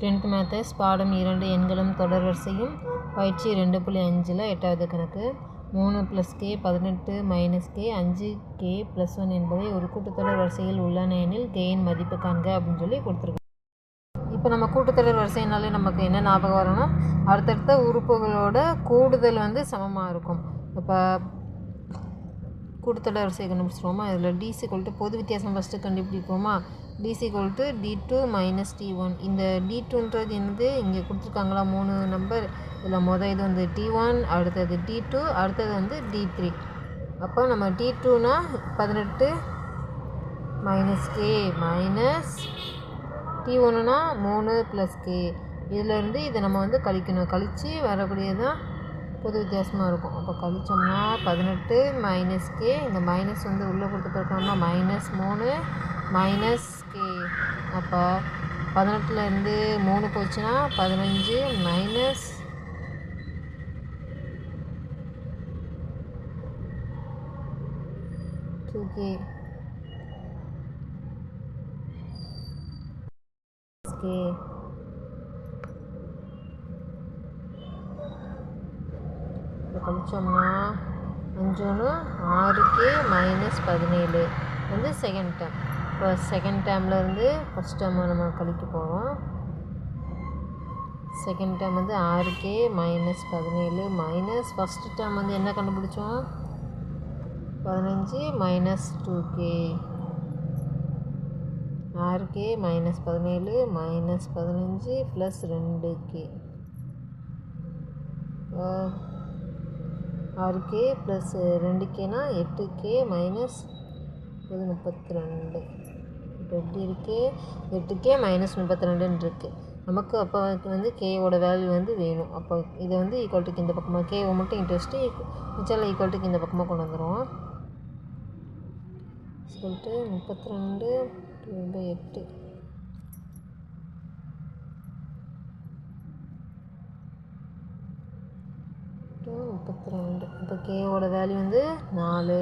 10th மேத்தஸ் பாடம் 2 எண்களும் தொடர் வரிசையும் பயிற்சி 2.5 8வது கணக்கு 3 + k 18 - k 5k + 1 என்பதை ஒரு கூட்டுத்தொடர் வரிசையில் உள்ளன எனில் k இன் மதிப்பு காண்க அப்படின்னு சொல்லி கொடுத்துருக்கு. இப்போ நம்ம கூட்டுத்தொடர் வரிசைனாலே நமக்கு என்ன ஞாபகம் வரணும்னா அடுத்தடுத்த உறுப்புகளோட கூடுதல் சமமாக இருக்கும். இப்போ கூட்டுத்தொடர் வரிசையை கண்டுபிடிச்சிருவோமா? இதில் d = பொது வித்தியாசம் ஃபஸ்ட்டு கண்டுபிடிப்போமா? d = d2 - t1. இந்த d2ன்றது இங்கே கொடுத்துருக்காங்களா 3 நம்பர். இதில் இது t1, அடுத்தது t2, அடுத்தது d3. அப்போ நம்ம t2னா 18 - k t1னா 3 + k. இதிலேருந்து இதை நம்ம கழிக்கணும். கழித்து வரக்கூடியதான் பொது வித்தியாசமாக இருக்கும். அப்போ கழிச்சோம்னா 18 - k, இந்த மைனஸ் உள்ளே கொடுத்துருக்கோம்னா -3 - k. அப்போ 18லேருந்து 3 போச்சுன்னா 15 - 2k k. இப்போ கழிச்சோம்னா 5 6k - 17 செகண்ட் டேர்ம். இப்போ செகண்ட் டேர்ம்லேருந்து ஃபஸ்ட் டேர்மை நம்ம கழிக்க போகிறோம். Second term 6k - 17 minus first term என்ன கண்டுபிடிச்சோம்? 15 - 2k. 6k - 17 - 15 + 2k. 6k + 2kனா 8k - 32. இப்போ எப்படி இருக்குது? 8k - 32 இருக்குது. நமக்கு அப்போ கேவோட வேல்யூ வேணும். அப்போ இதை ஈக்குவல்ட்டுக்கு இந்த பக்கமாக கேவை மட்டும் இன்ட்டு வச்சுட்டு மிச்சம் ஈக்குவல்ட்டுக்கு இந்த பக்கமாக கொண்டு வந்துடுவோம். சொல்லிட்டு 32 / 8 32. இப்போ கேவோட வேல்யூ 4.